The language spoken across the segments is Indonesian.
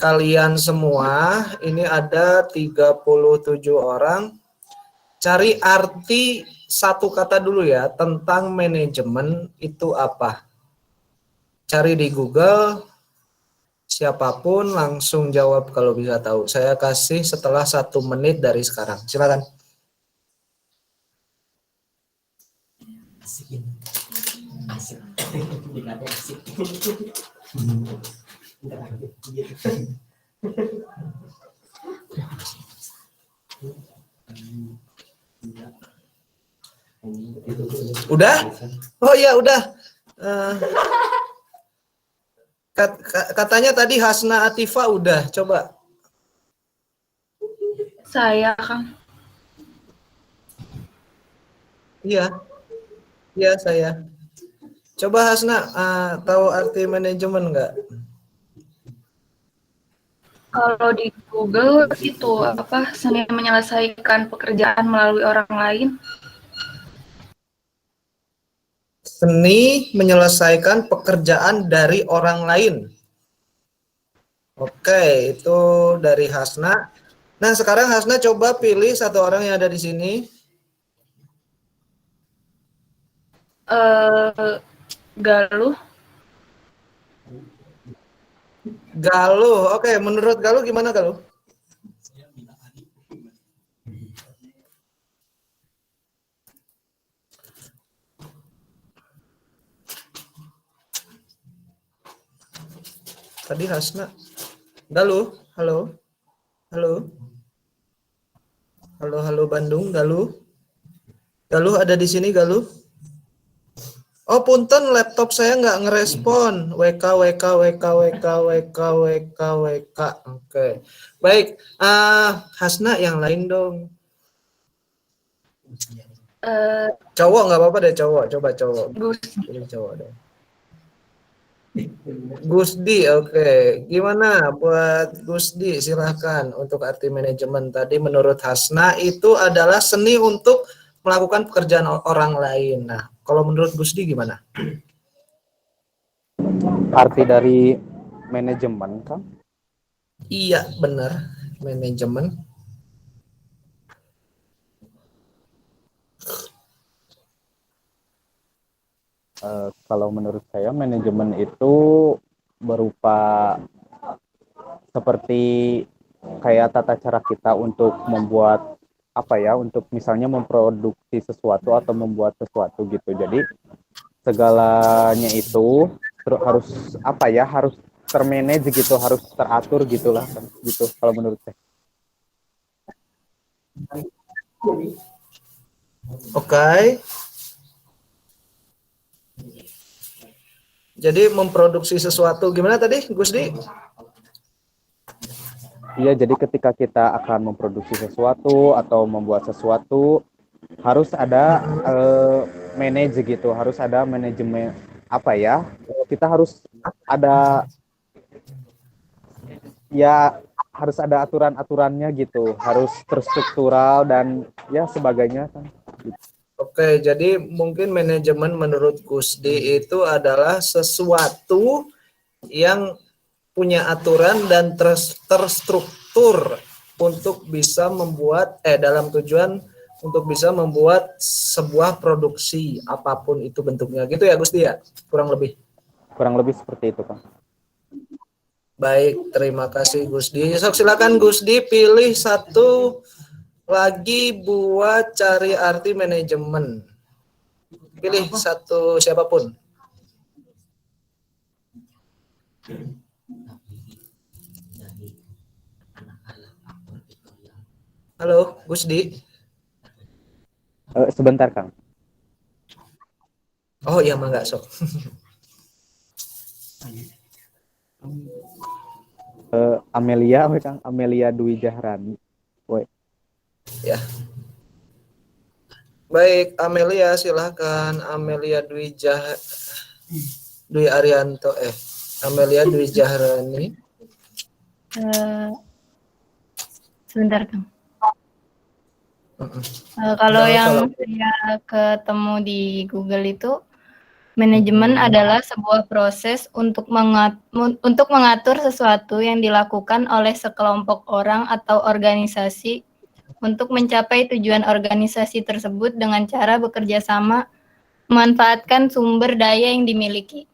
kalian semua, ini ada 37 orang. Cari arti satu kata dulu ya, tentang manajemen itu apa. Cari di Google, siapapun langsung jawab kalau bisa tahu. Saya kasih setelah 1 menit dari sekarang. Silakan. Udah? Oh ya udah. Katanya tadi Hasna Atifa udah. Coba. Saya, Kang. Iya. Iya saya. Coba Hasna, tahu arti manajemen nggak? Kalau di Google itu apa, seni menyelesaikan pekerjaan melalui orang lain. Seni menyelesaikan pekerjaan dari orang lain. Oke, itu dari Hasna. Nah, sekarang Hasna coba pilih satu orang yang ada di sini. Galuh. Galuh. Oke, menurut Galuh gimana Galuh? Tadi Hasna. Galuh, halo. Halo. Halo, halo Bandung, Galuh. Galuh ada di sini, Galuh? Oh, punten, laptop saya nggak ngerespon. WK, WK, WK, WK, WK, WK, WK. Oke. Baik, Hasna yang lain dong. Cowok nggak apa-apa deh, cowok. Coba cowok. Pilih cowok deh. Gusdi, oke. Gimana buat Gusdi? Silahkan untuk arti manajemen tadi menurut Hasna itu adalah seni untuk melakukan pekerjaan orang lain. Nah, kalau menurut Gusdi gimana? Arti dari manajemen, Kang? Iya, benar. Manajemen. Kalau menurut saya manajemen itu berupa seperti kayak tata cara kita untuk membuat apa ya, untuk misalnya memproduksi sesuatu atau membuat sesuatu gitu. Jadi segalanya itu harus apa ya, harus termanage gitu, harus teratur gitulah kan, gitu kalau menurut saya. Oke. Jadi memproduksi sesuatu gimana tadi, Gusdi? Iya, jadi ketika kita akan memproduksi sesuatu atau membuat sesuatu harus ada manage gitu, harus ada manajemen apa ya? Kita harus ada ya, harus ada aturan-aturannya gitu, harus terstruktural dan ya sebagainya kan. Oke, jadi mungkin manajemen menurut Gusdi itu adalah sesuatu yang punya aturan dan terstruktur untuk bisa membuat dalam tujuan untuk bisa membuat sebuah produksi apapun itu bentuknya gitu ya Gusdi ya, kurang lebih Seperti itu, Kang. Baik, terima kasih Gusdi. Sok silakan Gusdi pilih satu lagi buat cari arti manajemen. Pilih satu siapapun. Halo, Gusdi. Sebentar, Kang. Oh iya, mangga sok. Amelia, Kang. Amelia Dwi Jahrani. Ya. Baik, Amelia silahkan. Amelia Dwi Arianto Amelia Dwi Jahrani. Sebentar, Kang. Kalau yang saya ketemu di Google itu Manajemen adalah sebuah proses untuk mengatur sesuatu yang dilakukan oleh sekelompok orang atau organisasi untuk mencapai tujuan organisasi tersebut dengan cara bekerja sama, memanfaatkan sumber daya yang dimiliki.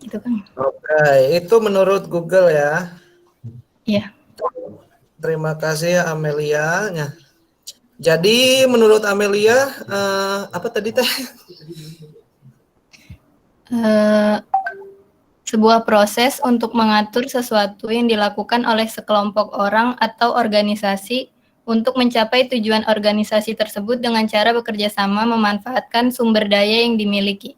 Gitu kan? Oke, itu menurut Google ya. Iya. Terima kasih Amelia. Nah, jadi menurut Amelia apa tadi teh? Sebuah proses untuk mengatur sesuatu yang dilakukan oleh sekelompok orang atau organisasi untuk mencapai tujuan organisasi tersebut dengan cara bekerja sama memanfaatkan sumber daya yang dimiliki.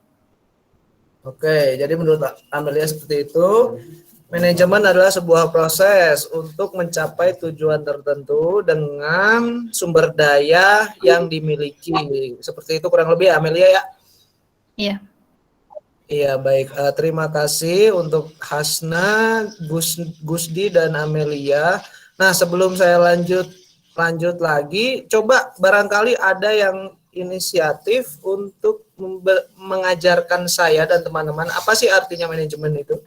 Oke, jadi menurut Amelia seperti itu. Manajemen adalah sebuah proses untuk mencapai tujuan tertentu dengan sumber daya yang dimiliki. Seperti itu kurang lebih Amelia ya? Iya. Iya, baik. Terima kasih untuk Hasna, Gusdi, dan Amelia. Nah, sebelum saya lanjut lagi, coba barangkali ada yang inisiatif untuk mengajarkan saya dan teman-teman apa sih artinya manajemen itu?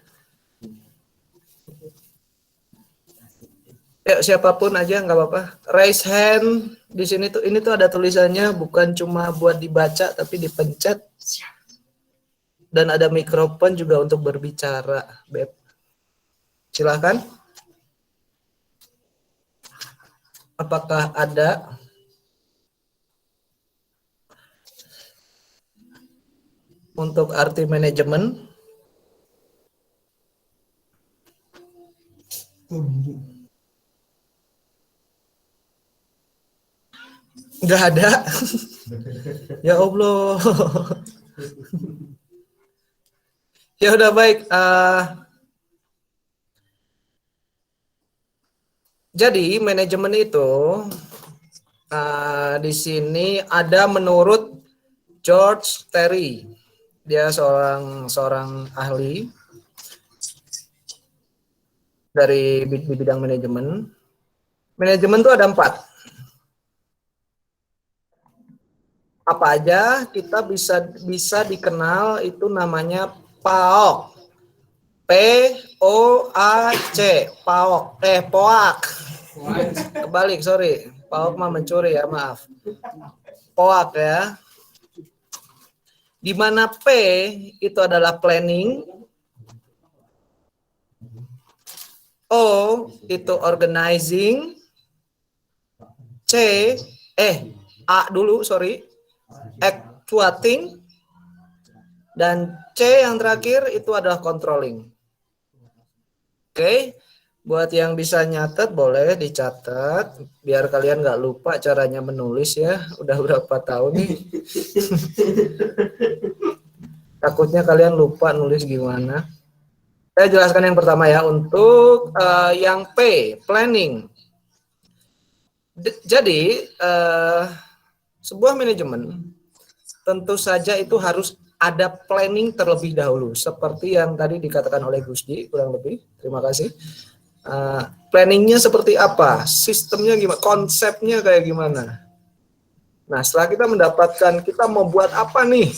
Ya, siapapun aja nggak apa-apa. Raise hand di sini tuh. Ini tuh ada tulisannya, bukan cuma buat dibaca tapi dipencet. Dan ada mikrofon juga untuk berbicara, Beb. Silakan. Apakah ada? Untuk arti manajemen? Nggak ada. Ya Allah. Ya udah baik. Jadi manajemen itu di sini ada menurut George Terry. Dia seorang ahli dari bidang manajemen. Manajemen itu ada 4. Apa aja kita bisa dikenal itu namanya PAOK. POAC, PAOK. POAK. Kebalik, sorry. PAOK mah mencuri ya, maaf. POAK ya. Di mana P itu adalah planning, O itu organizing, A dulu, sorry, actuating, dan C yang terakhir itu adalah controlling. Oke, buat yang bisa nyatet boleh dicatat, biar kalian nggak lupa caranya menulis ya. Udah berapa tahun nih? Takutnya kalian lupa nulis gimana. Saya jelaskan yang pertama ya, untuk yang P, planning. Jadi sebuah manajemen tentu saja itu harus ada planning terlebih dahulu, seperti yang tadi dikatakan oleh Gusdi kurang lebih. Terima kasih. Planningnya seperti apa? Sistemnya gimana? Konsepnya kayak gimana? Nah, setelah kita mendapatkan, kita mau buat apa nih?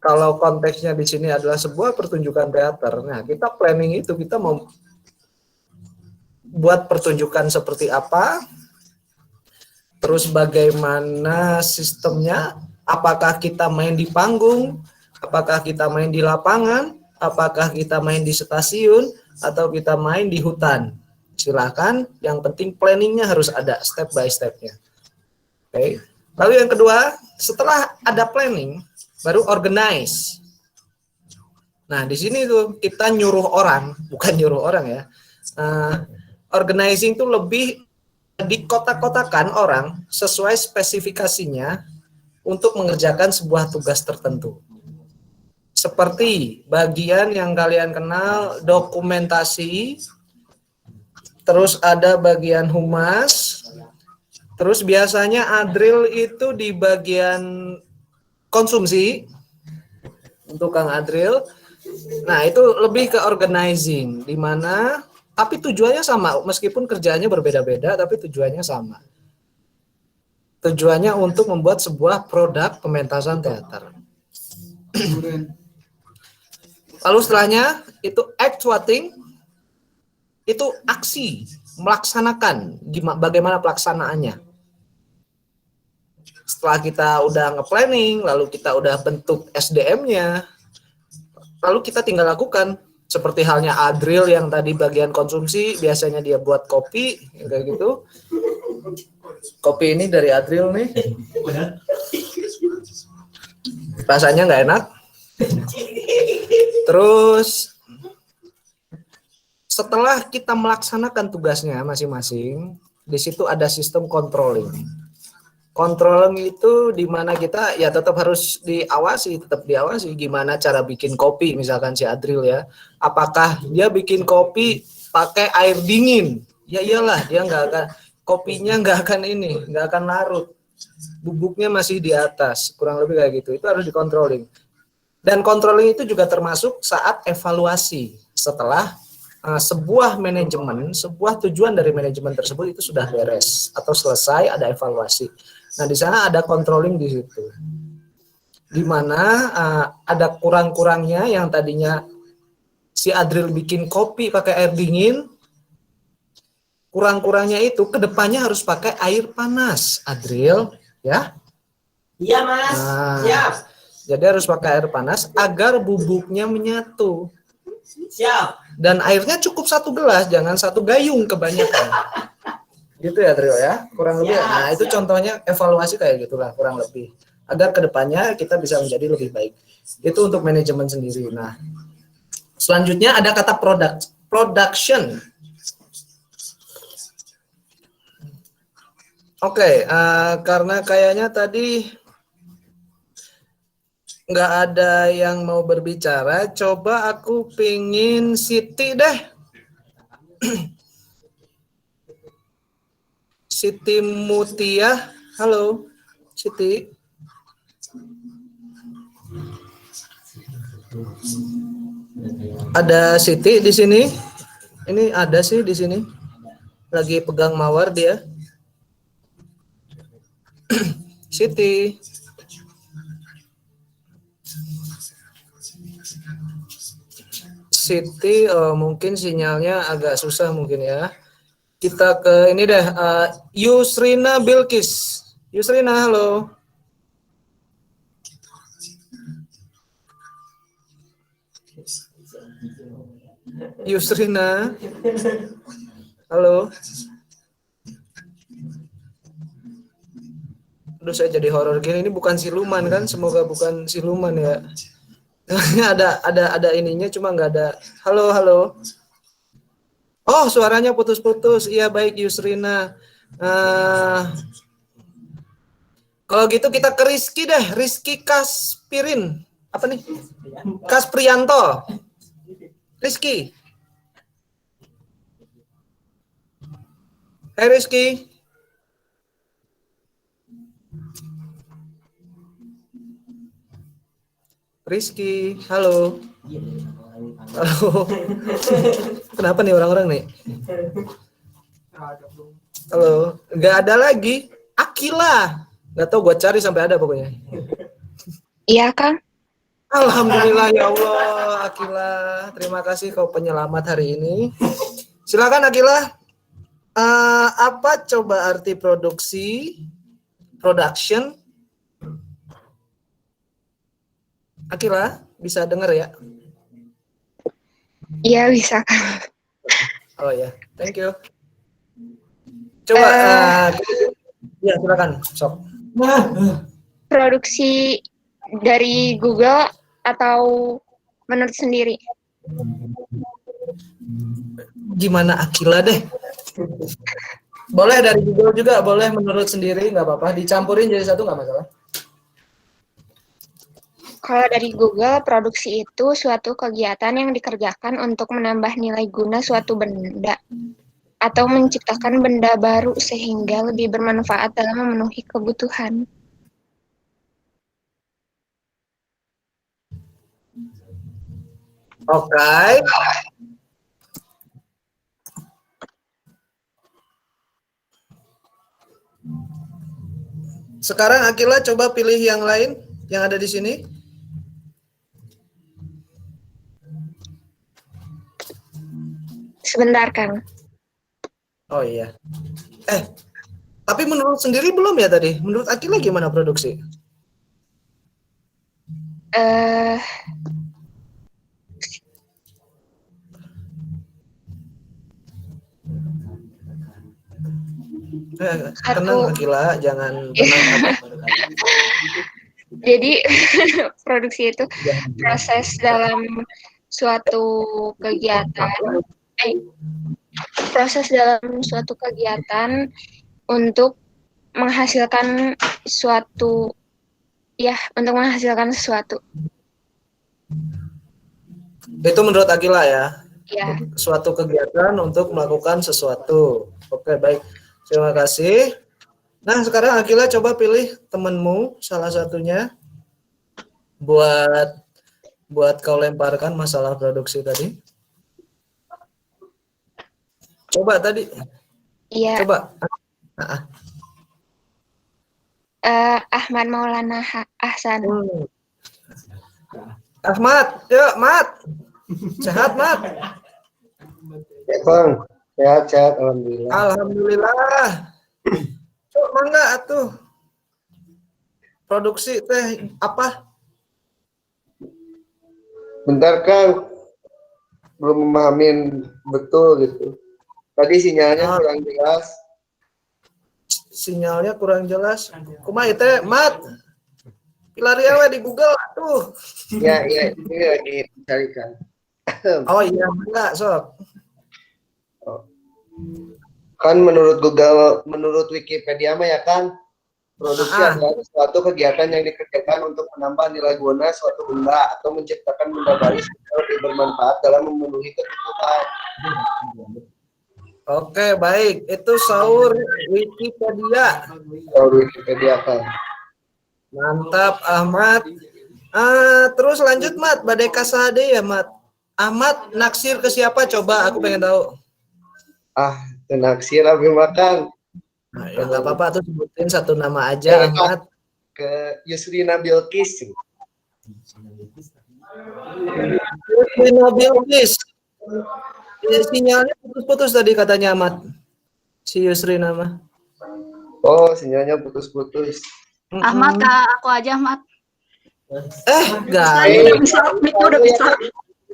Kalau konteksnya di sini adalah sebuah pertunjukan teater, nah kita planning itu, kita mau buat pertunjukan seperti apa, terus bagaimana sistemnya, apakah kita main di panggung, apakah kita main di lapangan, apakah kita main di stasiun, atau kita main di hutan. Silakan, yang penting planningnya harus ada step by stepnya. Oke. Lalu yang kedua, setelah ada planning, baru organize. Nah, di sini tuh kita nyuruh orang, bukan nyuruh orang ya. Organizing tuh lebih dikotak-kotakan orang sesuai spesifikasinya untuk mengerjakan sebuah tugas tertentu. Seperti bagian yang kalian kenal, dokumentasi, terus ada bagian humas, terus biasanya Adril itu di bagian konsumsi untuk Kang Adril. Nah, itu lebih ke organizing, di mana tapi tujuannya sama, meskipun kerjaannya berbeda-beda tapi tujuannya sama. Tujuannya untuk membuat sebuah produk pementasan teater. Lalu setelahnya itu actuating, itu aksi, melaksanakan, bagaimana pelaksanaannya. Setelah kita udah nge-planning, lalu kita udah bentuk SDM-nya, lalu kita tinggal lakukan. Seperti halnya Adril yang tadi bagian konsumsi, biasanya dia buat kopi, kayak gitu. Kopi ini dari Adril nih. Rasanya nggak enak. Terus setelah kita melaksanakan tugasnya masing-masing, di situ ada sistem controlling. Controlling itu di mana kita ya tetap harus tetap diawasi gimana cara bikin kopi, misalkan si Adril ya. Apakah dia bikin kopi pakai air dingin? Ya iyalah, dia kopinya nggak akan larut. Bubuknya masih di atas, kurang lebih kayak gitu. Itu harus dikontrolling. Dan controlling itu juga termasuk saat evaluasi setelah sebuah manajemen, sebuah tujuan dari manajemen tersebut itu sudah beres atau selesai, ada evaluasi. Nah, di sana ada controlling di situ. Di mana ada kurang-kurangnya yang tadinya si Adril bikin kopi pakai air dingin, kurang-kurangnya itu kedepannya harus pakai air panas, Adril, ya? Iya, Mas. Siap. Jadi harus pakai air panas agar bubuknya menyatu. Siap. Dan airnya cukup 1 gelas, jangan 1 gayung kebanyakan. Gitu ya, Trio ya, kurang lebih. Nah, itu contohnya evaluasi kayak gitulah, kurang lebih. Agar kedepannya kita bisa menjadi lebih baik. Itu untuk manajemen sendiri. Nah, selanjutnya ada kata production. Oke, karena kayaknya tadi nggak ada yang mau berbicara, coba aku pingin Siti deh. Siti Mutia, halo Siti. Ada Siti di sini? Ini ada sih di sini. Lagi pegang mawar dia. Siti. Siti, mungkin sinyalnya agak susah mungkin ya. Kita ke ini deh, Yusrina Bilkis. Yusrina, halo. Yusrina, halo. Aduh, saya jadi horor gini. Ini bukan siluman kan? Semoga bukan siluman ya. ada ininya, cuma nggak ada. Halo, halo. Oh, suaranya putus-putus. Iya, baik Yusrina. Kalau gitu kita ke Rizky deh. Rizky Kaspirin. Apa nih? Kasprianto. Rizky. Hai Rizky. Rizky, halo. Halo. Kenapa nih orang-orang nih? Halo, nggak ada lagi. Akila, nggak tahu, gue cari sampai ada pokoknya. Iya, Kang. Alhamdulillah ya Allah, Akila. Terima kasih kau penyelamat hari ini. Silakan Akila. Apa coba arti production? Akila, bisa dengar ya? Iya, bisa, Kang. Oh ya, thank you. Coba, ya silakan, sok. Produksi dari Google atau menurut sendiri? Gimana Akila deh? Boleh dari Google juga, boleh menurut sendiri, nggak apa-apa. Dicampurin jadi satu nggak masalah. Kalau dari Google, produksi itu suatu kegiatan yang dikerjakan untuk menambah nilai guna suatu benda atau menciptakan benda baru sehingga lebih bermanfaat dalam memenuhi kebutuhan. Oke. sekarang Akila coba pilih yang lain yang ada di sini. Sebentar, Kang. Oh iya. Tapi menurut sendiri belum ya tadi? Menurut Akila gimana produksi? Eh, Tenang Akila, jangan tenang. Jadi produksi itu proses dalam suatu kegiatan, proses dalam suatu kegiatan untuk menghasilkan suatu, untuk menghasilkan sesuatu. Itu menurut Akila ya? Ya. Suatu kegiatan untuk melakukan sesuatu. Oke, baik. Terima kasih. Nah, sekarang Akila coba pilih temenmu salah satunya buat kau lemparkan masalah produksi tadi. Coba tadi. Iya. Coba. Ahmad Maulana Ahsan. Ahmad, yuk Mat. Sehat Mat? Ya Bang, sehat alhamdulillah. Alhamdulillah. Cuk, mangga atuh. Produksi teh apa? Bentar Kang, belum memahamin betul gitu. Tadi sinyalnya kurang jelas. Sinyalnya kurang jelas. Kumaha teh Mat? Pilaria we di Google atuh. Ya, ini lagi dicarikan. Oh iya, enggak, sob. Kan menurut Google, menurut Wikipedia mah ya kan, produksi adalah suatu kegiatan yang dikerjakan untuk menambah nilai guna suatu benda atau menciptakan benda baru yang lebih bermanfaat dalam memenuhi kebutuhan. Oke, baik. Itu sahur Wikipedia. Wikipedia kan. Mantap, Ahmad. Terus lanjut, Mat. Badai kasade ya, Mat. Ahmad naksir ke siapa? Coba, aku pengen tahu. Naksir abi makan. Nah, ya nggak apa-apa, tuh sebutin satu nama aja, Ahmad. Ke Yusrina Bilqis. Yusrina Bilqis. Sinyalnya putus-putus tadi katanya Ahmad. Si Yusrina mah. Oh, sinyalnya putus-putus. Ahmad, aku aja Ahmad. Enggak. Udah bisa.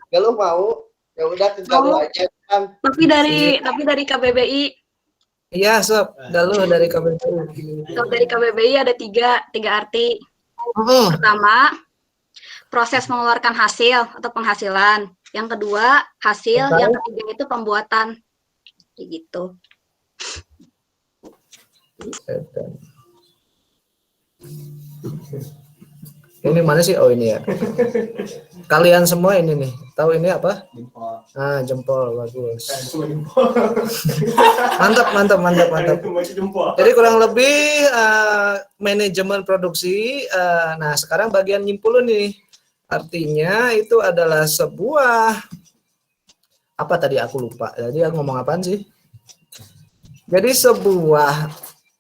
Kalau mau, ya udah ke Galuh aja kan. Tapi dari KBBI. Iya, sob. Galuh dari KBBI. Kalau dari KBBI ada tiga arti. Pertama, proses mengeluarkan hasil atau penghasilan. Yang kedua, hasil. Yang ketiga itu pembuatan. Kayak gitu. Ini mana sih? Oh, ini ya. Kalian semua ini nih. Tahu ini apa? Jempol. Bagus. Mantap. Jadi kurang lebih manajemen produksi. Nah, sekarang bagian nyimpul nih. Artinya itu adalah sebuah apa tadi aku lupa. Jadi aku ngomong apaan sih? Jadi sebuah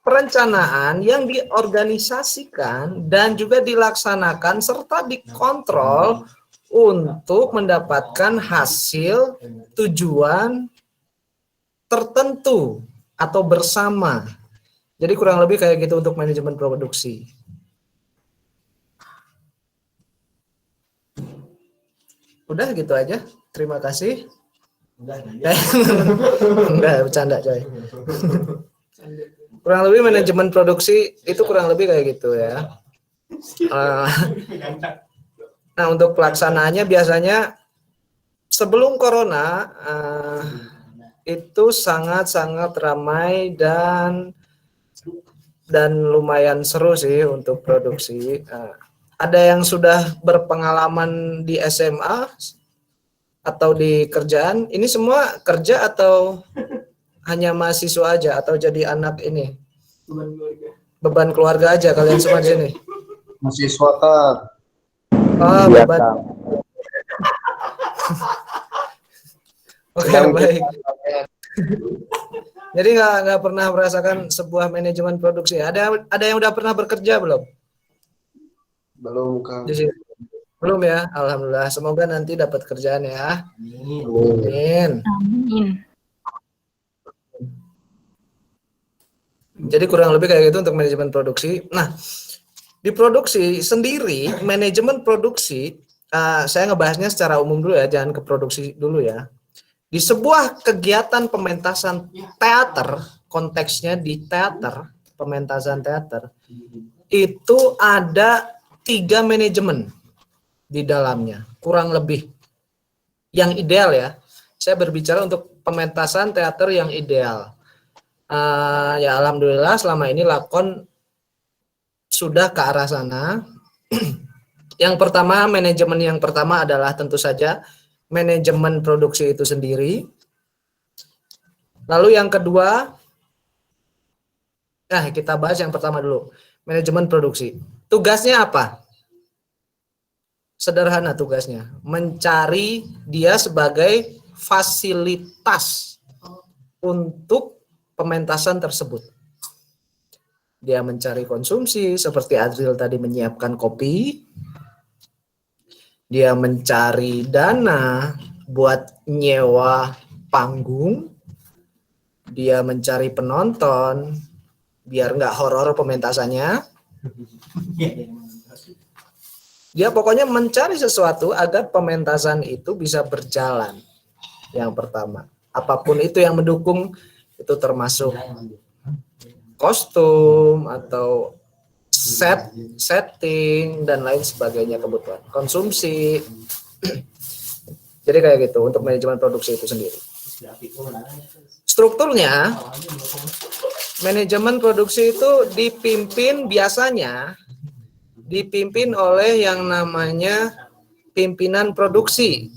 perencanaan yang diorganisasikan dan juga dilaksanakan serta dikontrol untuk mendapatkan hasil tujuan tertentu atau bersama. Jadi kurang lebih kayak gitu untuk manajemen produksi. Udah gitu aja. Terima kasih. Enggak, bercanda coy. Kurang lebih manajemen produksi itu kurang lebih kayak gitu ya. Nah, untuk pelaksanaannya biasanya sebelum corona itu sangat-sangat ramai dan lumayan seru sih untuk produksi. Ada yang sudah berpengalaman di SMA atau di kerjaan? Ini semua kerja atau hanya mahasiswa aja atau jadi anak ini? Beban keluarga aja kalian semua di sini. Mahasiswa kan. Oh, beban. Oke, baik. Jadi nggak pernah merasakan sebuah manajemen produksi. Ada yang udah pernah bekerja belum? Belum, Kang. Di sini? Belum ya? Alhamdulillah. Semoga nanti dapat kerjaan ya. Amin. Amin. Jadi kurang lebih kayak gitu untuk manajemen produksi. Nah, di produksi sendiri, manajemen produksi, saya ngebahasnya secara umum dulu ya, jangan ke produksi dulu ya. Di sebuah kegiatan pementasan teater, konteksnya di teater, pementasan teater, itu ada 3 manajemen di dalamnya, kurang lebih. Yang ideal ya, saya berbicara untuk pementasan teater yang ideal. Ya alhamdulillah selama ini lakon sudah ke arah sana. Yang pertama, manajemen yang pertama adalah tentu saja manajemen produksi itu sendiri. Lalu yang kedua, kita bahas yang pertama dulu, manajemen produksi. Tugasnya apa? Sederhana tugasnya, mencari dia sebagai fasilitas untuk pementasan tersebut. Dia mencari konsumsi, seperti Adril tadi menyiapkan kopi. Dia mencari dana buat nyewa panggung. Dia mencari penonton, biar nggak horor pementasannya. Dia pokoknya mencari sesuatu agar pementasan itu bisa berjalan. Yang pertama, apapun itu yang mendukung, itu termasuk kostum atau setting dan lain sebagainya, kebutuhan konsumsi. Jadi kayak gitu untuk manajemen produksi itu sendiri. Strukturnya, manajemen produksi itu biasanya dipimpin oleh yang namanya pimpinan produksi.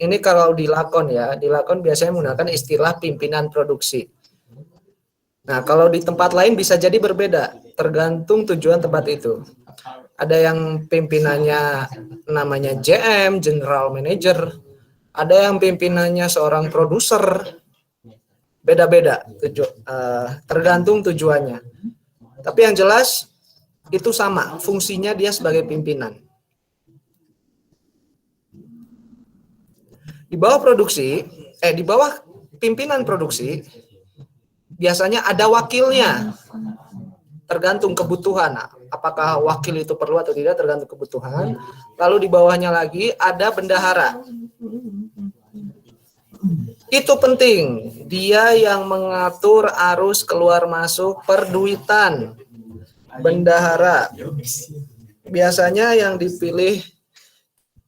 Ini kalau di lakon ya, di lakon biasanya menggunakan istilah pimpinan produksi. Nah, kalau di tempat lain bisa jadi berbeda, tergantung tujuan tempat itu. Ada yang pimpinannya namanya JM, General Manager. Ada yang pimpinannya seorang produser. Beda-beda, tergantung tujuannya. Tapi yang jelas, itu sama, fungsinya dia sebagai pimpinan. Di bawah pimpinan produksi, biasanya ada wakilnya, tergantung kebutuhan. Apakah wakil itu perlu atau tidak, tergantung kebutuhan. Lalu di bawahnya lagi ada bendahara. Itu penting, dia yang mengatur arus keluar masuk perduitan. Bendahara. Biasanya yang dipilih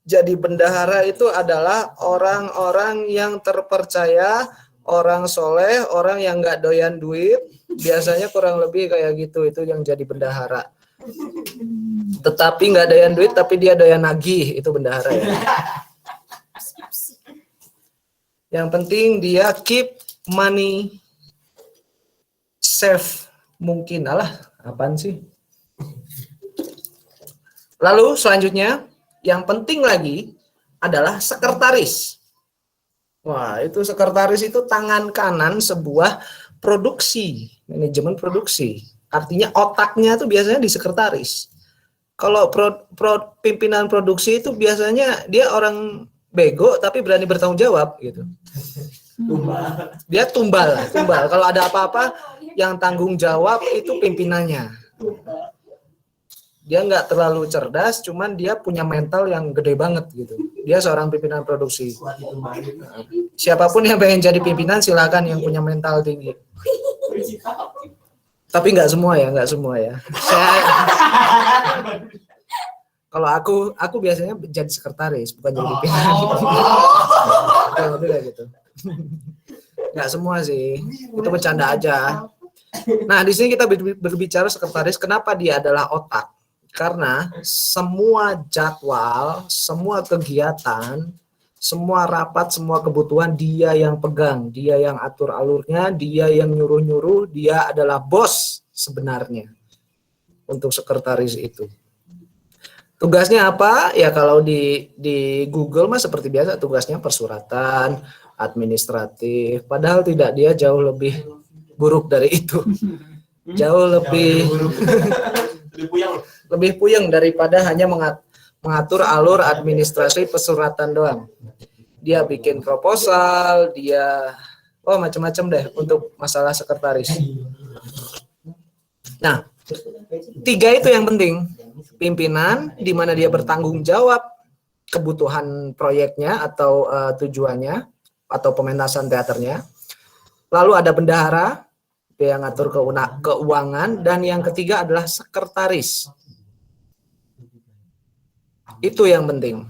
jadi bendahara itu adalah orang-orang yang terpercaya, orang soleh, orang yang nggak doyan duit, biasanya kurang lebih kayak gitu, itu yang jadi bendahara. Tetapi nggak doyan duit, tapi dia doyan nagih, itu bendahara ya. Yang penting dia keep money safe mungkin. Apaan sih? Lalu selanjutnya, yang penting lagi adalah sekretaris. Wah, itu sekretaris itu tangan kanan sebuah produksi, manajemen produksi. Artinya otaknya itu biasanya di sekretaris. Kalau pimpinan produksi itu biasanya dia orang bego tapi berani bertanggung jawab gitu. Dia tumbal. Kalau ada apa-apa yang tanggung jawab itu pimpinannya. Dia nggak terlalu cerdas, cuman dia punya mental yang gede banget gitu. Dia seorang pimpinan produksi. Siapapun yang pengen jadi pimpinan silakan, yang punya mental tinggi. Tapi nggak semua ya. Kalau aku biasanya jadi sekretaris, bukan jadi pimpinan. Lebih kayak gitu. Nggak semua sih, itu bercanda aja. Nah, di sini kita berbicara sekretaris. Kenapa dia adalah otak? Karena semua jadwal, semua kegiatan, semua rapat, semua kebutuhan dia yang pegang, dia yang atur alurnya, dia yang nyuruh-nyuruh, dia adalah bos sebenarnya untuk sekretaris itu. Tugasnya apa? Ya kalau di Google mah seperti biasa, tugasnya persuratan, administratif, padahal tidak, dia jauh lebih buruk dari itu. Jauh lebih lebih puyeng daripada hanya mengatur alur administrasi pesuratan doang. Dia bikin proposal, dia macam-macam deh untuk masalah sekretaris. Nah, 3 itu yang penting. Pimpinan, di mana dia bertanggung jawab kebutuhan proyeknya atau tujuannya, atau pementasan teaternya. Lalu ada bendahara, dia yang ngatur keuangan, dan yang ketiga adalah sekretaris. Itu yang penting.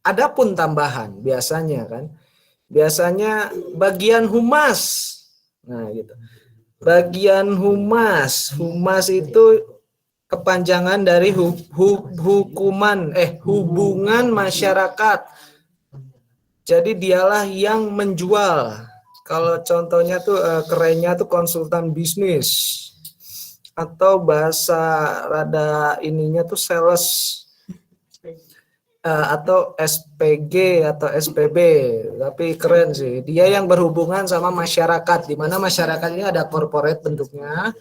Adapun tambahan biasanya bagian humas. Nah, gitu. Bagian humas itu kepanjangan dari hubungan masyarakat. Jadi dialah yang menjual. Kalau contohnya tuh kerennya tuh konsultan bisnis, atau bahasa rada ininya tuh sales, atau SPG atau SPB, tapi keren sih. Dia yang berhubungan sama masyarakat, di mana masyarakat ini ada corporate bentuknya,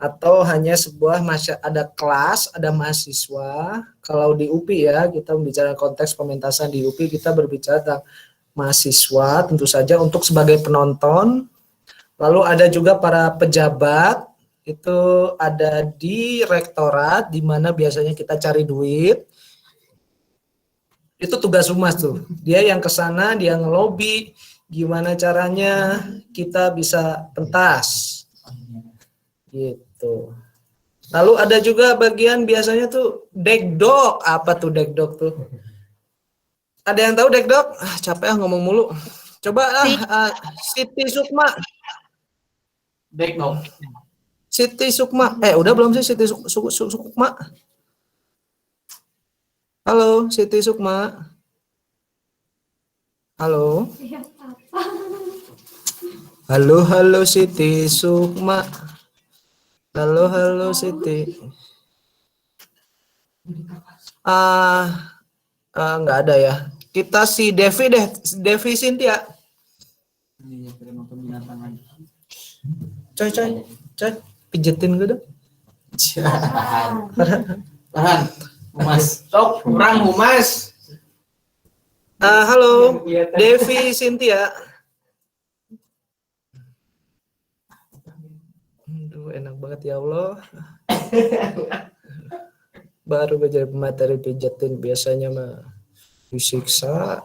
atau hanya sebuah ada kelas, ada mahasiswa. Kalau di UPI ya, kita bicara konteks pementasan di UPI, kita berbicara tentang mahasiswa tentu saja untuk sebagai penonton. Lalu ada juga para pejabat, itu ada di rektorat, di mana biasanya kita cari duit. Itu tugas humas tuh. Dia yang ke sana, dia ngelobi gimana caranya kita bisa pentas. Gitu. Lalu ada juga bagian biasanya tuh dekdok. Apa tuh dekdok tuh? Ada yang tahu dekdok? Capek ngomong mulu. Coba Siti Sukma. Dekdok. Siti Sukma. Udah belum sih Siti Sukma? Halo, Siti Sukma. Halo. Halo Siti Sukma. Halo Siti. Nggak ada ya. Kita si Devi deh, Devi Cynthia. Coy, pijetin gue dong. Tahan. Humas. Sok, kurang humas. Halo, Devi Cynthia. Aduh, enak banget ya Allah. Baru belajar materi pijetin, biasanya mah disiksa.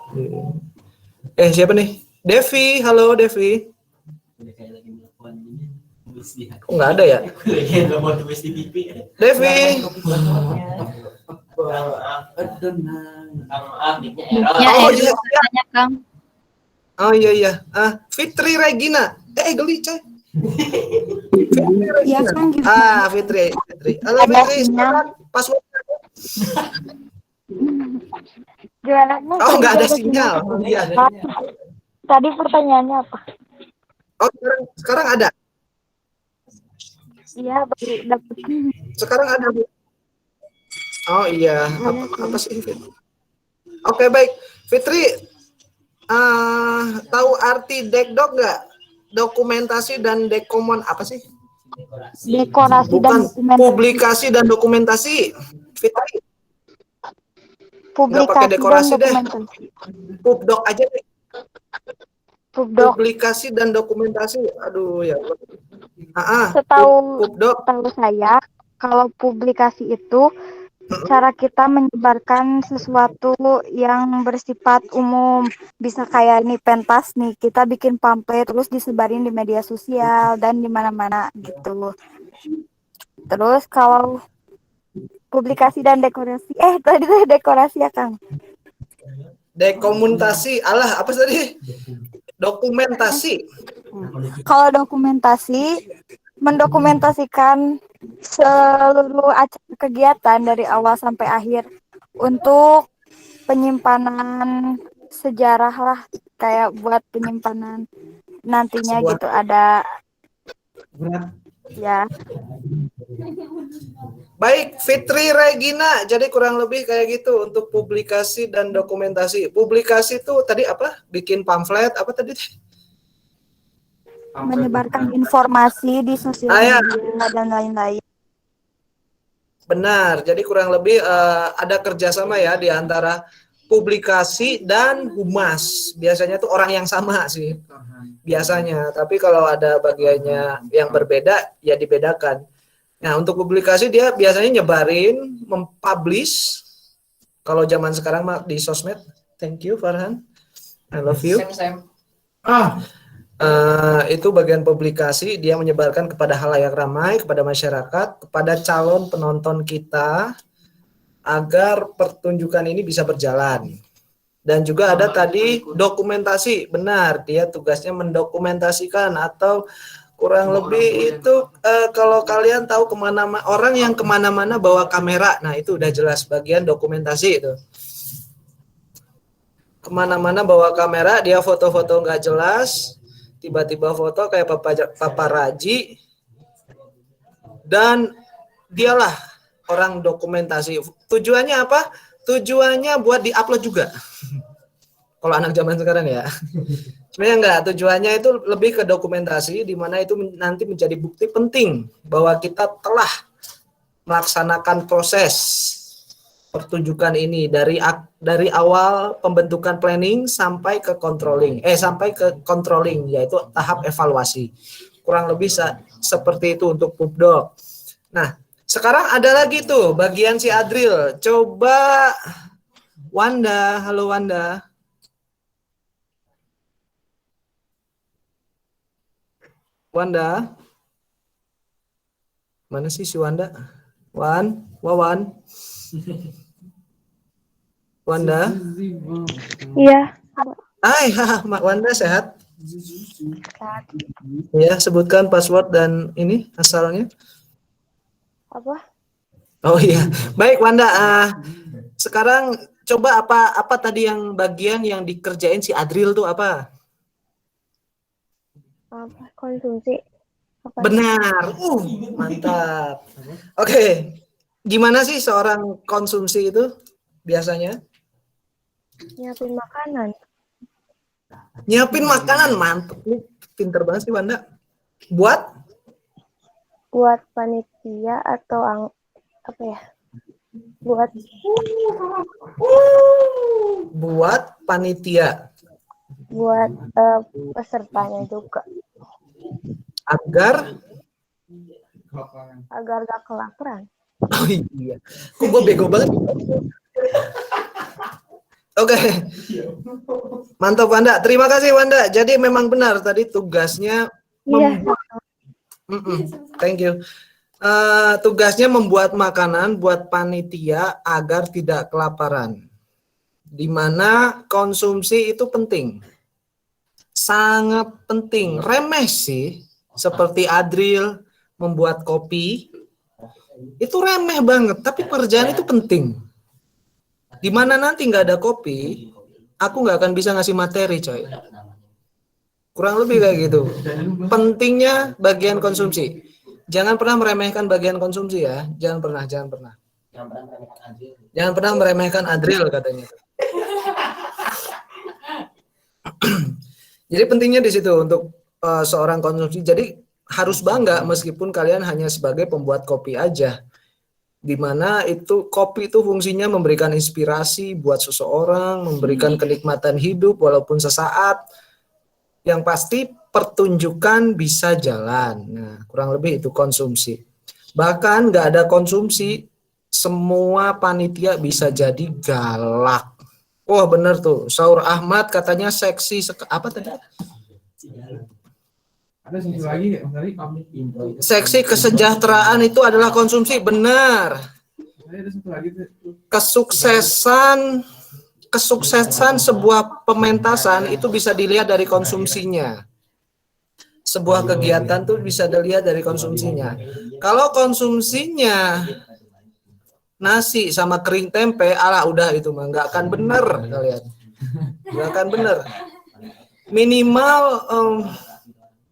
Siapa nih? Devi, halo Devi. Kok nggak ada ya? Devi. Oh iya. Fitri Regina. Geli coy. Fitri Regina. Fitri. Halo Fitri, sekarang password. Nggak ada sinyal. Iya. Tadi pertanyaannya apa? Oh, sekarang ada. Iya, baru dapat. Sekarang ada. Oh iya, apa sih Fitri? Oke, baik. Fitri, tahu arti dekdok nggak? Dokumentasi dan dekomon apa sih? Dekorasi dan dokumentasi. Publikasi dan dokumentasi. Fitri. Nggak pakai dekorasi deh. Pubdok aja deh. Publikasi dan dokumentasi. Aduh ya. Setahu saya, kalau publikasi itu cara kita menyebarkan sesuatu yang bersifat umum. Bisa kayak nih pentas nih, kita bikin pamflet terus disebarin di media sosial dan di mana-mana gitu. Terus kalau publikasi dan dekorasi, tadi dekorasi ya Kang? Dekomunikasi, apa tadi? Dokumentasi. Kalau dokumentasi, mendokumentasikan seluruh acara kegiatan dari awal sampai akhir untuk penyimpanan sejarah lah, kayak buat penyimpanan nantinya gitu ada ya. Baik, Fitri Regina, jadi kurang lebih kayak gitu untuk publikasi dan dokumentasi. Publikasi itu tadi apa? Bikin pamflet apa tadi? menyebarkan informasi di sosial ya. media dan lain-lain. Benar, jadi kurang lebih ada kerjasama ya di antara publikasi dan humas. Biasanya tuh orang yang sama sih, biasanya. Tapi kalau ada bagiannya yang berbeda, ya dibedakan. Nah, untuk publikasi dia biasanya nyebarin, mempublish. Kalau zaman sekarang mah di sosmed. Thank you, Farhan. I love you. Itu bagian publikasi, dia menyebarkan kepada halayak ramai, kepada masyarakat, kepada calon penonton kita, agar pertunjukan ini bisa berjalan. Dan juga ada tadi dokumentasi, benar, dia tugasnya mendokumentasikan atau kurang lebih itu kalau kalian tahu kemana-mana, orang yang kemana-mana bawa kamera, nah itu udah jelas bagian dokumentasi itu. Kemana-mana bawa kamera, dia foto-foto nggak jelas, tiba-tiba foto kayak paparazi, dan dialah orang dokumentasi. Tujuannya apa? Tujuannya buat diupload juga. Kalau anak zaman sekarang ya. Sebenarnya enggak, tujuannya itu lebih ke dokumentasi, di mana itu nanti menjadi bukti penting bahwa kita telah melaksanakan proses pertunjukan ini dari awal pembentukan planning sampai ke controlling, yaitu tahap evaluasi. Kurang lebih seperti itu untuk Pupdok. Nah, sekarang ada lagi tuh bagian si Adril. Coba Wanda, halo Wanda. Wanda. Mana sih si Wanda? Wawan. Wanda? Iya. Hai, Mak Wanda sehat? Ya, sebutkan password dan ini asalnya. Apa? Oh iya, baik Wanda. Sekarang coba apa tadi yang bagian yang dikerjain si Adril tuh apa? Apa? Konsumsi. Apa? Benar. Mantap. Oke. Gimana sih seorang konsumsi itu biasanya? Nyiapin makanan. Nyiapin makanan, mantep. Pinter banget sih Wanda. Buat Panitia atau apa ya? Buat panitia. Buat pesertanya juga. Agar gak kelaparan. Oh iya. Kok gue bego banget. Oke. Mantap Wanda. Terima kasih Wanda. Jadi memang benar tadi tugasnya Thank you. Tugasnya membuat makanan buat panitia agar tidak kelaparan. Di mana konsumsi itu penting. Sangat penting. Remeh sih. Seperti Adril membuat kopi. Itu remeh banget. Tapi pekerjaan itu penting. Di mana nanti nggak ada kopi, aku nggak akan bisa ngasih materi, coy. Kurang lebih kayak gitu. Pentingnya bagian konsumsi. Jangan pernah meremehkan bagian konsumsi ya. Jangan pernah. Jangan pernah meremehkan Adril katanya. Jadi pentingnya di situ untuk seorang konsumsi. Jadi harus bangga meskipun kalian hanya sebagai pembuat kopi aja. Di mana itu kopi itu fungsinya memberikan inspirasi buat seseorang, memberikan kenikmatan hidup walaupun sesaat. Yang pasti pertunjukan bisa jalan. Nah, kurang lebih itu konsumsi. Bahkan nggak ada konsumsi, semua panitia bisa jadi galak. Wah bener tuh, Saur Ahmad katanya seksi apa tadi? Ada satu lagi nggak, Mas Ari? Seksi kesejahteraan itu adalah konsumsi, benar. Ada satu lagi tuh. Kesuksesan sebuah pementasan itu bisa dilihat dari konsumsinya. Sebuah kegiatan tuh bisa dilihat dari konsumsinya. Kalau konsumsinya nasi sama kering tempe, udah itu mah nggak akan bener kalian. Nggak akan bener. Minimal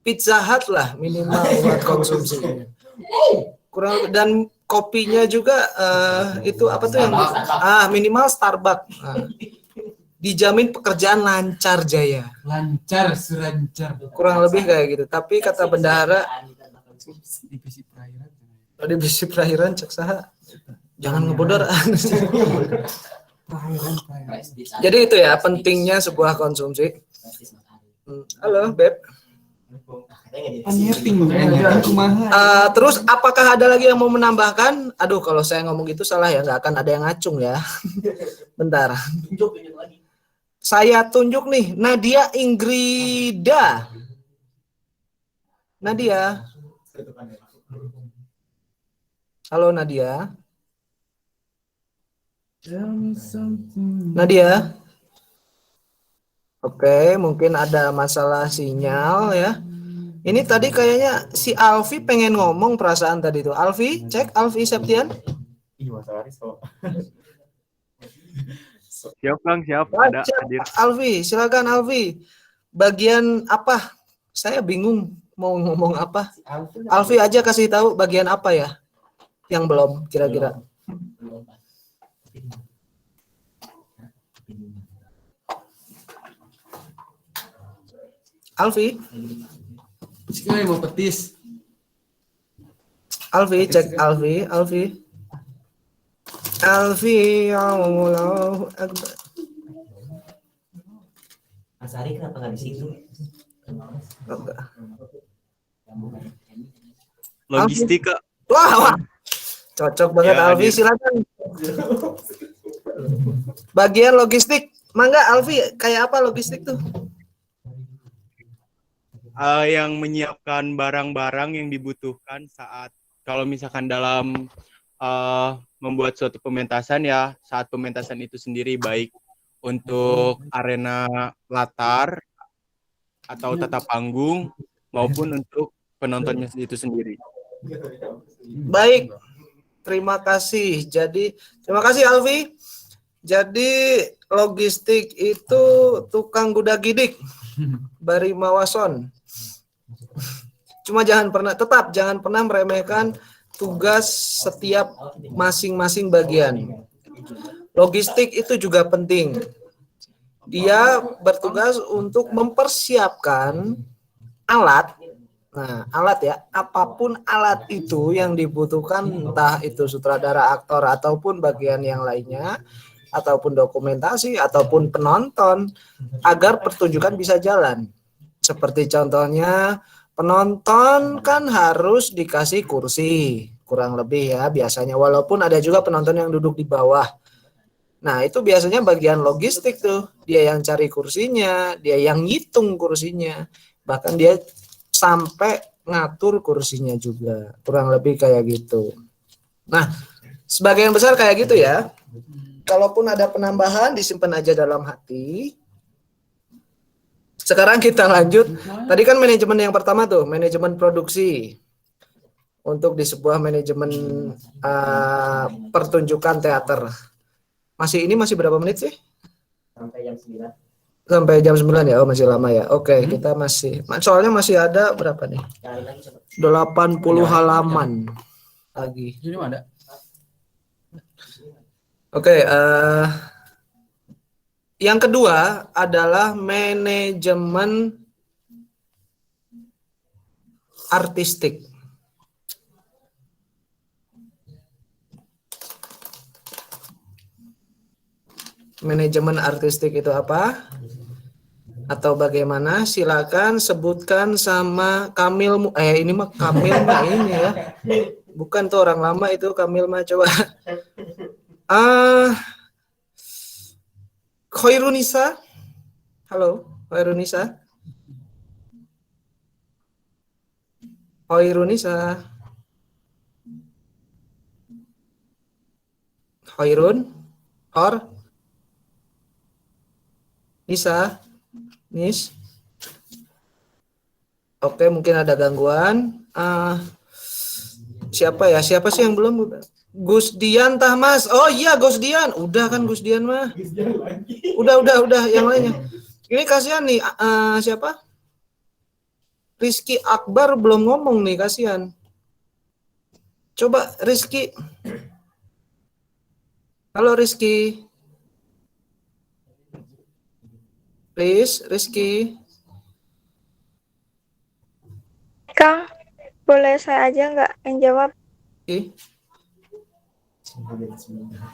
Pizza Hut lah minimal buat konsumsi. Kurang, dan kopinya juga itu apa tuh yang minimal Starbucks. dijamin pekerjaan lancar jaya. Lancar, selancar. Kurang lebih kayak gitu. Tapi kata bendahara Divisi perairan. divisi perairan cek saha. Jangan ngebodor. Jadi itu ya pentingnya sebuah konsumsi. Halo, Beb. Terus apakah ada lagi yang mau menambahkan? Aduh, kalau saya ngomong gitu salah ya, nggak akan ada yang ngacung ya. Bentar. Saya tunjuk nih, Nadia Ingrida. Nadia. Halo Nadia. Nadia. Oke, mungkin ada masalah sinyal ya. Ini tadi kayaknya si Alfi pengen ngomong perasaan tadi tuh. Alfi, cek Alfi Septian. Siap Bang, siap. Ada Siap, hadir. Alfi, silakan Alfi. Bagian apa? Saya bingung mau ngomong apa. Alfi aja kasih tahu bagian apa ya yang belum kira-kira. Alfi, Sekali mau petis. Alfi cek Alfi, Alfi. Alfi, Allahu Akbar. Mas Ari kenapa nggak di situ? Logistik Kak. Wah, cocok banget Ya, Alfi, hadir. silakan. Bagian logistik, mangga Alfi, kayak apa logistik tuh? Yang menyiapkan barang-barang yang dibutuhkan saat kalau misalkan dalam membuat suatu pementasan ya, saat pementasan itu sendiri baik untuk arena latar atau tata panggung maupun untuk penontonnya itu sendiri. Baik, terima kasih. Terima kasih Alfi. Jadi logistik itu tukang gudak-gidik, bari mawason. Cuma jangan pernah meremehkan tugas setiap masing-masing bagian. Logistik itu juga penting. Dia bertugas untuk mempersiapkan alat. Nah, alat ya, apapun alat itu yang dibutuhkan, entah itu sutradara, aktor, ataupun bagian yang lainnya, ataupun dokumentasi, ataupun penonton, agar pertunjukan bisa jalan. Seperti contohnya, penonton kan harus dikasih kursi, kurang lebih ya biasanya, walaupun ada juga penonton yang duduk di bawah. Nah, itu biasanya bagian logistik tuh, dia yang cari kursinya, dia yang ngitung kursinya, bahkan dia sampai ngatur kursinya juga, kurang lebih kayak gitu. Nah, sebagian besar kayak gitu ya. Kalaupun ada penambahan, disimpan aja dalam hati. Sekarang kita lanjut. Tadi kan manajemen yang pertama tuh, manajemen produksi. Untuk di sebuah manajemen pertunjukan teater. Masih berapa menit sih? Sampai jam 9. Sampai jam 9 ya? Oh, masih lama ya. Oke, kita soalnya masih ada berapa nih? 80 halaman lagi. Ini ada. Oke, yang kedua adalah manajemen artistik. Manajemen artistik itu apa? Atau bagaimana? Silakan sebutkan sama Kamil. Ini mah Kamil mah ini ya. Bukan tuh orang lama itu, Kamil mah coba. Khairunisa. Halo, Khairunisa. Khairunisa. Khairun. Nisa. Nis. Oke, mungkin ada gangguan. Siapa ya? Siapa sih yang belum? Gus Dian tah Mas. Oh iya Gus Dian. Udah kan Gus Dian mah. Udah yang lainnya. Ini kasihan nih siapa? Rizky Akbar belum ngomong nih, kasihan. Coba Rizky. Halo Rizky. Please, Rizky. Kang, boleh saya aja nggak yang jawab? Oke.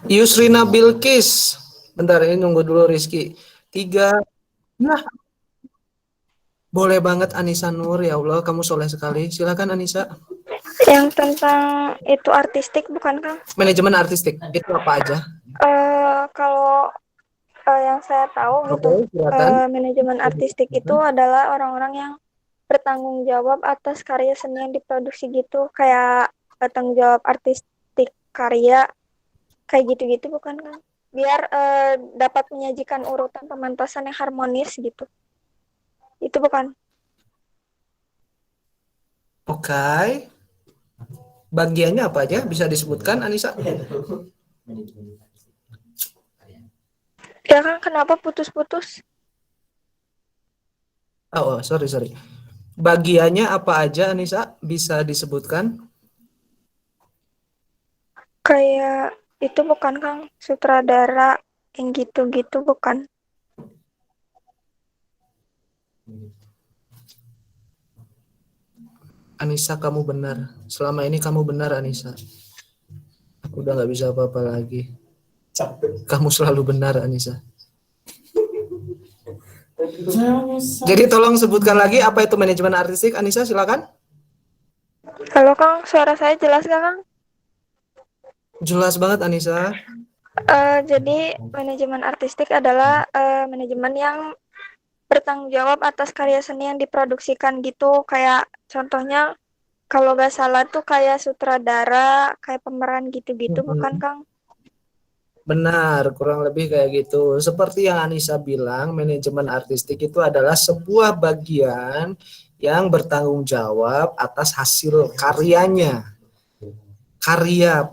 Yusrina Bilkis. Bentar, ini nunggu dulu Rizky. 3. Nah, boleh banget Anissa Nur, ya Allah, kamu soleh sekali. Silakan Anissa. Yang tentang itu artistik bukan Kang? Manajemen artistik, itu apa aja? Kalau yang saya tahu gitu, Oke, silakan. manajemen artistik itu adalah orang-orang yang bertanggung jawab atas karya seni yang diproduksi gitu, kayak tanggung jawab artistik karya, kayak gitu-gitu bukan Kang? Biar dapat menyajikan urutan pementasan yang harmonis gitu. Itu bukan? Oke. Bagiannya apa aja? Bisa disebutkan, Anissa? Ya Kang, kenapa putus-putus? Oh, sorry. Bagiannya apa aja, Anissa? Bisa disebutkan? Kayak itu bukan Kang, sutradara yang gitu-gitu bukan? Anissa, kamu benar. Selama ini kamu benar, Anissa. Aku udah nggak bisa apa-apa lagi. Kamu selalu benar, Anissa. Jadi tolong sebutkan lagi apa itu manajemen artistik, Anissa, silakan. Halo Kang, suara saya jelas gak Kang? Jelas banget, Anissa. Jadi manajemen artistik adalah manajemen yang bertanggung jawab atas karya seni yang diproduksikan gitu. Kayak contohnya kalau gak salah tuh kayak sutradara, kayak pemeran gitu-gitu bukan Kang? Benar, kurang lebih kayak gitu. Seperti yang Anissa bilang, manajemen artistik itu adalah sebuah bagian yang bertanggung jawab atas hasil karyanya. Karya.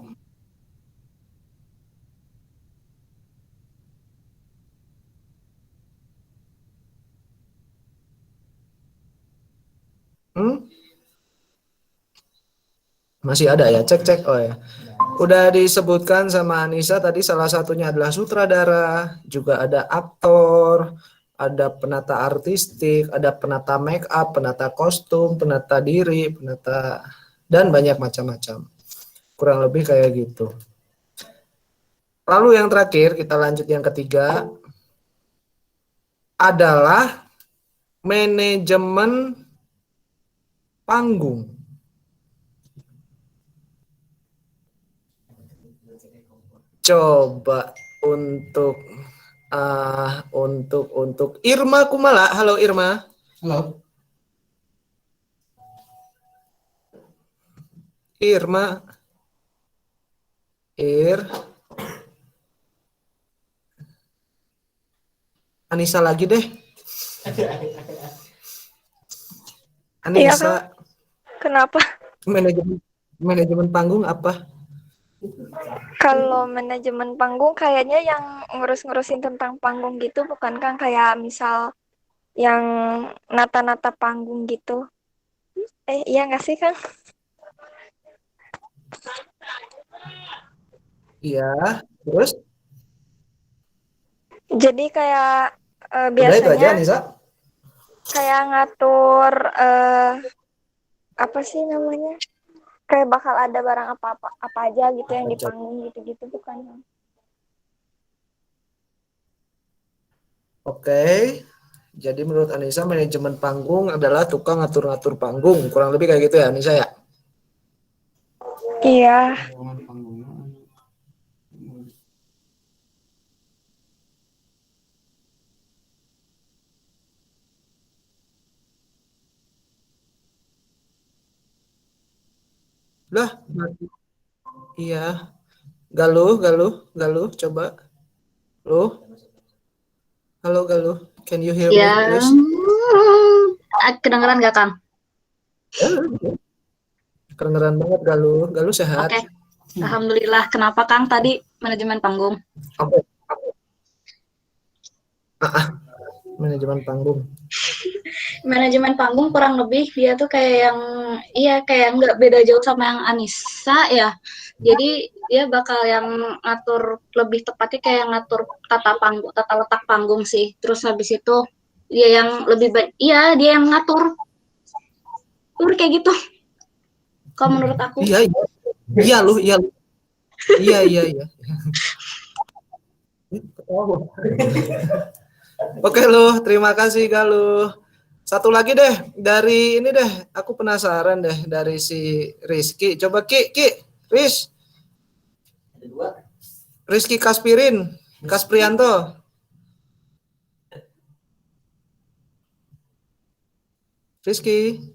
Masih ada ya? Cek. Oh ya. Udah disebutkan sama Anissa tadi, salah satunya adalah sutradara, juga ada aktor, ada penata artistik, ada penata make up, penata kostum, penata diri, penata, dan banyak macam-macam. Kurang lebih kayak gitu. Lalu yang terakhir, kita lanjut yang ketiga, adalah manajemen panggung. Coba untuk Irma Kumala. Halo Irma. Halo. Irma. Anissa lagi deh. Iya Anissa. Kang. Kenapa? Manajemen panggung apa? Kalau manajemen panggung kayaknya yang ngurus-ngurusin tentang panggung gitu bukan Kang? Kayak misal yang nata-nata panggung gitu. Iya nggak sih Kang? Iya, terus? Jadi kayak Udah biasanya itu aja, Anissa? kayak ngatur apa sih namanya? Kayak bakal ada barang apa aja gitu yang di panggung gitu-gitu bukan Kang? Oke. Jadi menurut Anissa manajemen panggung adalah tukang ngatur-ngatur panggung. Kurang lebih kayak gitu ya, Anissa ya? Iya. Lah, iya. Galuh, coba. Halo Galuh, can you hear me Ya, please? kedengeran gak Kang? Kedengeran banget Galuh sehat. Oke, alhamdulillah. Kenapa Kang tadi manajemen panggung? Oke. Manajemen panggung. Manajemen panggung kurang lebih dia tuh kayak yang kayak nggak beda jauh sama yang Anissa ya. Jadi dia bakal yang ngatur, lebih tepatnya kayak ngatur tata letak panggung sih. Terus habis itu Dia yang lebih baik, iya dia yang ngatur. Kayak gitu. Kalau menurut aku. Iya, iya. Iya lu, iya lu. Iya, iya, iya. Oke lu, terima kasih Galuh. Satu lagi deh dari ini deh, aku penasaran deh dari si Rizky. Coba Riz, Ada dua. Rizky Kasprianto. Rizky.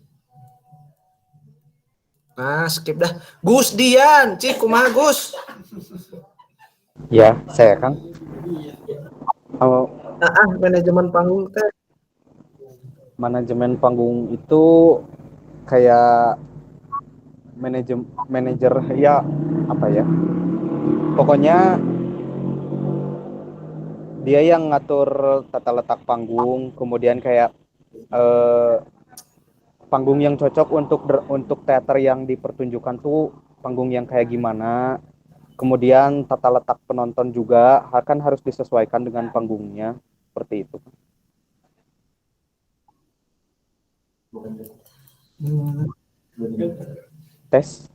Nah, skip dah. Gus Dian, kumaha Gus? Ya, saya Kang. Oh, Manajemen panggung teh. manajemen panggung itu kayak manajer ya apa ya? Pokoknya dia yang ngatur tata letak panggung, kemudian kayak panggung yang cocok untuk teater yang dipertunjukkan tuh panggung yang kayak gimana. Kemudian tata letak penonton juga akan harus disesuaikan dengan panggungnya seperti itu. Tes.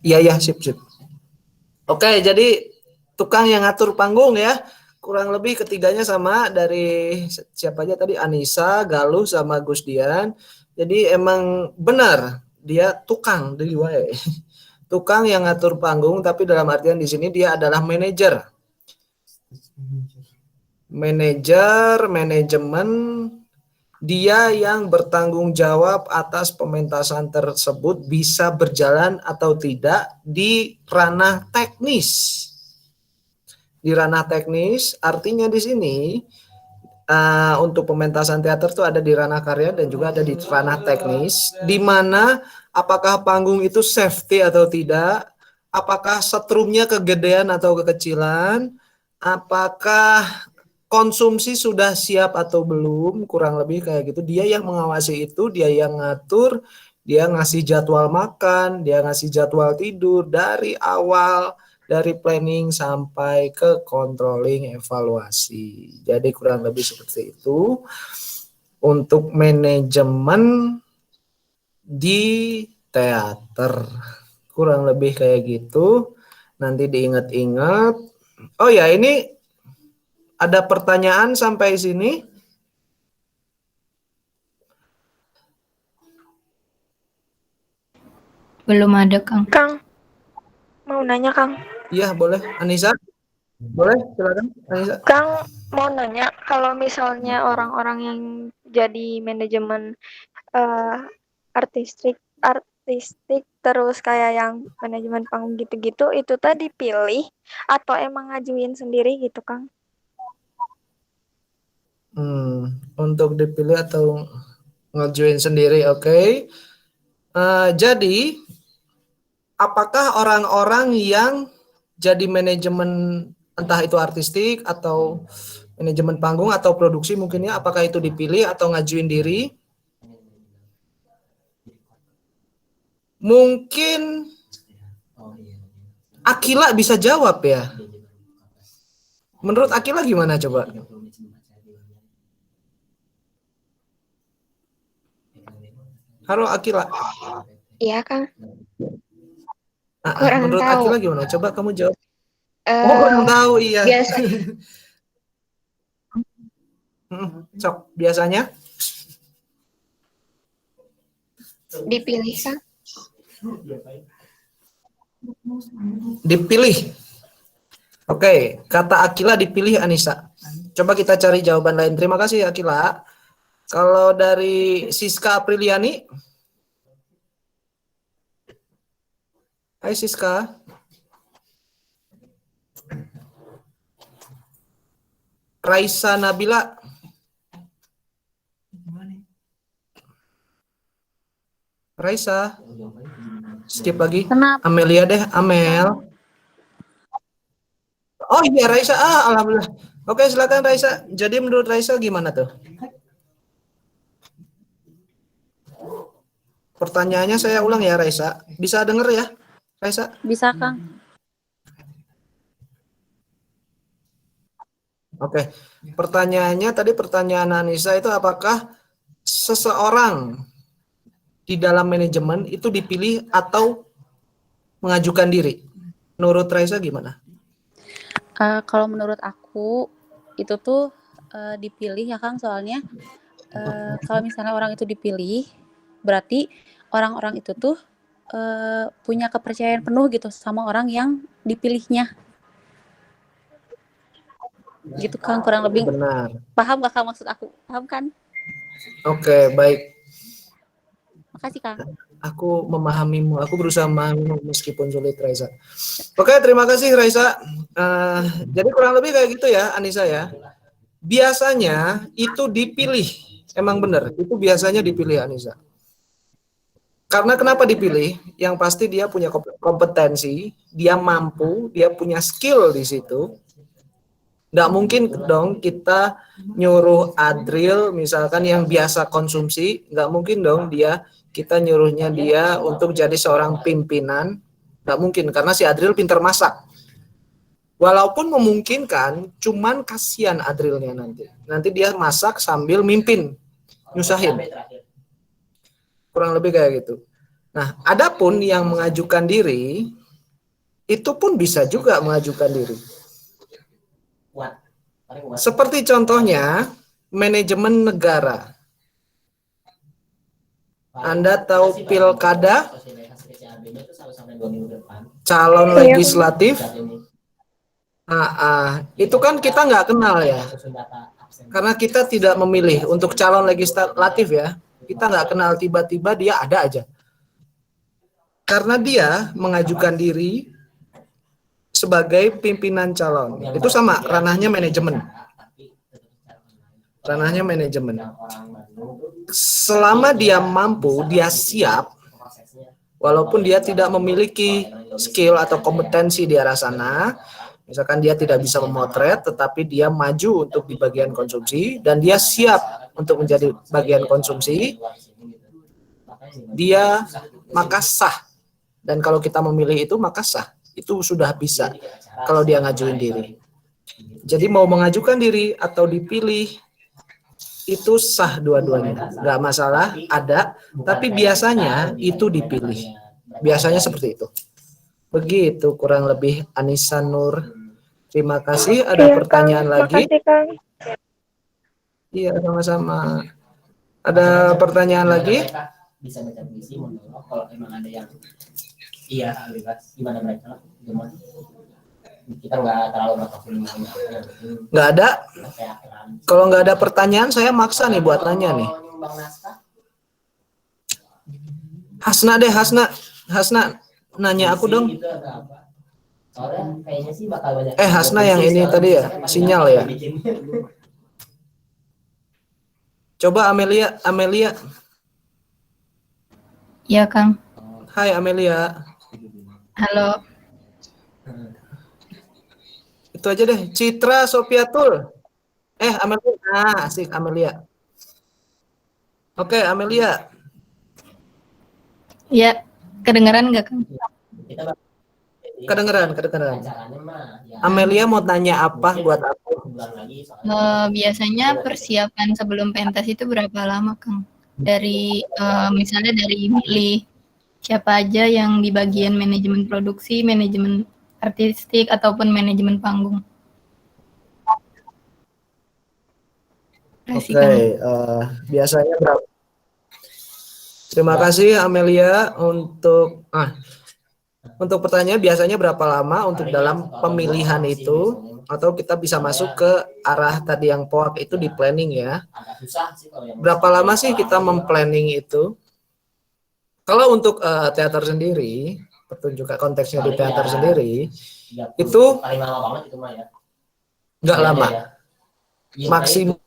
Iya, sip. Oke, jadi tukang yang ngatur panggung ya. Kurang lebih ketiganya sama dari siapa aja tadi, Anissa, Galuh, sama Gus Dian. Jadi emang benar dia tukang dari wae. Tukang yang ngatur panggung, tapi dalam artian di sini dia adalah manajer. Manajemen, dia yang bertanggung jawab atas pementasan tersebut bisa berjalan atau tidak di ranah teknis. Di ranah teknis artinya di sini untuk pementasan teater itu ada di ranah karya dan juga ada di ranah teknis, di mana apakah panggung itu safety atau tidak, apakah setrumnya kegedean atau kekecilan, apakah konsumsi sudah siap atau belum, kurang lebih kayak gitu. Dia yang mengawasi itu, dia yang ngatur, dia ngasih jadwal makan, dia ngasih jadwal tidur dari awal, dari planning sampai ke controlling, evaluasi. Jadi kurang lebih seperti itu untuk manajemen di teater. Kurang lebih kayak gitu. Nanti diingat-ingat. Oh ya, ini ada pertanyaan sampai sini? Belum ada, Kang. Kang, mau nanya Kang. Iya, boleh. Anissa? Boleh, silakan Anissa. Kang, mau nanya kalau misalnya orang-orang yang jadi manajemen artistik terus kayak yang manajemen panggung gitu-gitu itu tadi pilih atau emang ngajuin sendiri gitu Kang? Untuk dipilih atau ngajuin sendiri, oke. Jadi apakah orang-orang yang jadi manajemen entah itu artistik atau manajemen panggung atau produksi mungkin ya, apakah itu dipilih atau ngajuin diri? Mungkin Akila bisa jawab ya. Menurut Akila gimana coba? Halo Akila. Iya, Kang. Menurut tahu. Akila gimana? Coba kamu jawab. Kurang tahu, iya. Biasa Sok, biasanya dipilih, Kang. dipilih. Oke, kata Akila dipilih Anissa. Coba kita cari jawaban lain. Terima kasih Akila. Kalau dari Siska Apriliani. Hai Siska. Raisa Nabila. Raisa. Skip lagi. Kenapa? Amelia deh, Amel. Oh iya Raisa, alhamdulillah. Oke silakan Raisa. Jadi menurut Raisa gimana tuh? Pertanyaannya saya ulang ya Raisa. Bisa denger ya Raisa? Bisa, Kang. Oke, pertanyaannya tadi pertanyaan Anissa itu apakah seseorang di dalam manajemen itu dipilih atau mengajukan diri? Menurut Raisa gimana? Kalau menurut aku itu tuh dipilih ya Kang, soalnya kalau misalnya orang itu dipilih berarti orang-orang itu tuh punya kepercayaan penuh gitu sama orang yang dipilihnya. Gitu Kang, kurang lebih. Benar. Paham gak Kang maksud aku? Paham kan? Oke, baik. Makasih Kang. Aku memahamimu. Aku berusaha memahamimu meskipun sulit, Raisa. Oke, terima kasih Raisa. Jadi kurang lebih kayak gitu ya, Anissa ya. Biasanya itu dipilih. Emang benar, itu biasanya dipilih Anissa. Karena kenapa dipilih? Yang pasti dia punya kompetensi, dia mampu, dia punya skill di situ. Nggak mungkin dong kita nyuruh Adril misalkan yang biasa konsumsi, nggak mungkin dong kita nyuruhnya dia untuk jadi seorang pimpinan, nggak mungkin karena si Adril pintar masak. Walaupun memungkinkan, cuman kasihan Adrilnya nanti dia masak sambil mimpin, nyusahin. Kurang lebih kayak gitu. Nah, adapun yang mengajukan diri itu pun bisa juga mengajukan diri. Seperti contohnya manajemen negara. Anda tahu pilkada, calon legislatif, itu kan kita nggak kenal ya, karena kita tidak memilih untuk calon legislatif ya, kita nggak kenal, tiba-tiba dia ada aja. Karena dia mengajukan diri sebagai pimpinan calon, itu sama ranahnya manajemen. Ranahnya manajemen. Selama dia mampu, dia siap, walaupun dia tidak memiliki skill atau kompetensi di arah sana, misalkan dia tidak bisa memotret, tetapi dia maju untuk di bagian konsumsi, dan dia siap untuk menjadi bagian konsumsi, dia maka sah. Dan kalau kita memilih itu, maka sah. Itu sudah bisa kalau dia ngajuin diri. Jadi mau mengajukan diri atau dipilih, itu sah dua-duanya. Nggak masalah, ada, tapi biasanya itu dipilih. Biasanya seperti itu. Begitu kurang lebih Anissa Nur. Terima kasih. Ada pertanyaan lagi? Makasih, Kang. Iya, sama-sama. Ada pertanyaan lagi? Bisa baca puisi, kalau emang ada yang iya bebas, gimana mereka lah, gimana? Kita nggak terlalu matokin. Nggak ada? Kalau nggak ada pertanyaan, saya maksa nih buat nanya nih. Hasna deh, Hasna nanya aku dong. Hasna yang ini tadi ya, sinyal ya. Coba Amelia. Ya, Kang. Hai Amelia. Halo. Itu aja deh. Citra Sofiatul. Amelia. Asik Amelia. Oke, Amelia. Ya, kedengeran nggak, Kang? Kedengeran. Amelia mau tanya apa buat aku? Biasanya persiapan sebelum pentas itu berapa lama, Kang? Dari misalnya dari milih siapa aja yang di bagian manajemen produksi, manajemen artistik ataupun manajemen panggung. Oke, biasanya berapa? Terima kasih Amelia untuk pertanyaan, biasanya berapa lama untuk dalam pemilihan itu, atau kita bisa masuk ke arah tadi yang POAK itu di planning ya. Berapa lama sih kita memplanning itu? Kalau untuk teater sendiri, pertunjukan konteksnya di teater sendiri, itu nggak lama. Maksimum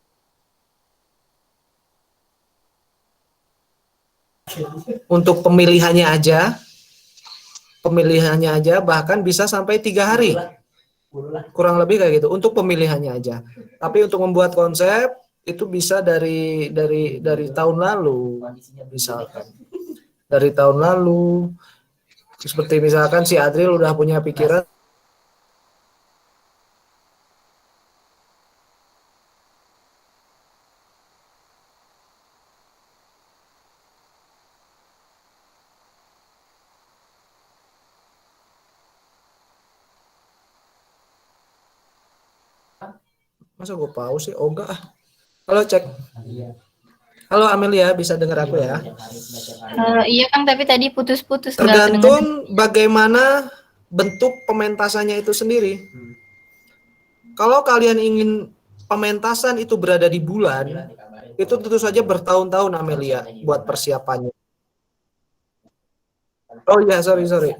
untuk pemilihannya aja bahkan bisa sampai 3 hari. Kurang lebih kayak gitu untuk pemilihannya aja. Tapi untuk membuat konsep itu bisa dari tahun lalu, misalkan. Dari tahun lalu, seperti misalkan si Adril udah punya pikiran Masa gue pause sih? Oh enggak ah. Halo cek. Halo Amelia, bisa dengar aku ya? Iya Kang, tapi tadi putus-putus nggak kedengeran. Tergantung bagaimana bentuk pementasannya itu sendiri. Kalau kalian ingin pementasan itu berada di bulan, itu tentu saja bertahun-tahun Amelia buat persiapannya. Oh iya, sorry.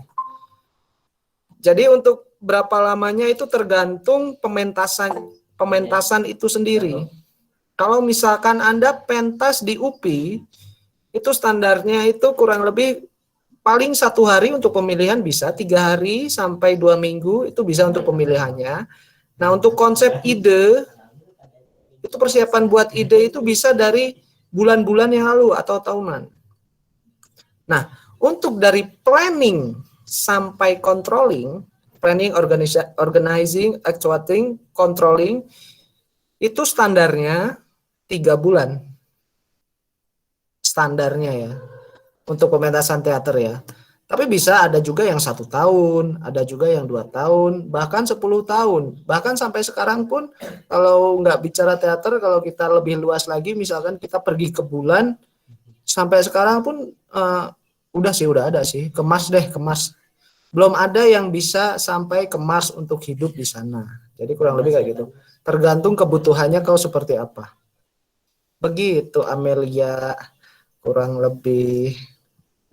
Jadi untuk berapa lamanya itu tergantung pementasan itu sendiri. Kalau misalkan Anda pentas di UPI, itu standarnya itu kurang lebih paling 1 hari untuk pemilihan bisa, 3 hari sampai 2 minggu itu bisa untuk pemilihannya. Nah untuk konsep ide, itu persiapan buat ide itu bisa dari bulan-bulan yang lalu atau tahunan. Nah untuk dari planning sampai controlling, planning, organizing, actuating, controlling, itu standarnya 3 bulan. Standarnya ya, untuk pementasan teater ya. Tapi bisa ada juga yang 1 tahun, ada juga yang 2 tahun, bahkan 10 tahun. Bahkan sampai sekarang pun kalau nggak bicara teater, kalau kita lebih luas lagi, misalkan kita pergi ke bulan, sampai sekarang pun udah ada sih, kemas. Belum ada yang bisa sampai ke Mars untuk hidup di sana. Jadi kurang lebih kayak gitu. Tergantung kebutuhannya kau seperti apa. Begitu Amelia, kurang lebih.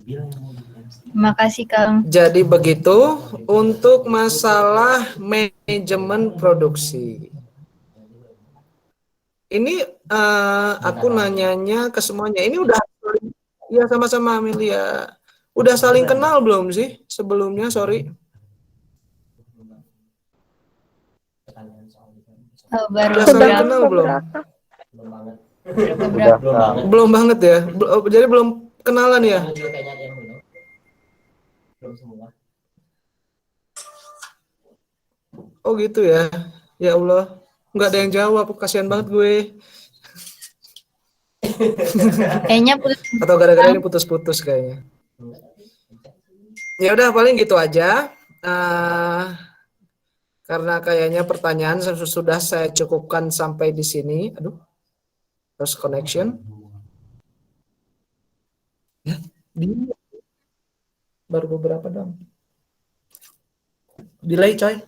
Terima kasih Kang. Jadi begitu untuk masalah manajemen produksi. Ini aku nanyanya ke semuanya. Ini udah, ya sama-sama Amelia. Udah saling kenal belum sih sebelumnya? Sorry. Baru Udah saling beberapa. kenal belum? Beberapa. Belum banget ya. Jadi belum kenalan ya. Oh gitu ya. Ya Allah. Nggak ada yang jawab. Kasihan banget gue. Kayaknya putus. Atau gara-gara ini putus-putus kayaknya. Ya udah paling gitu aja. Karena kayaknya pertanyaan sudah saya cukupkan sampai di sini. Aduh. Terus connection. Ya, baru beberapa dong. Delay coy.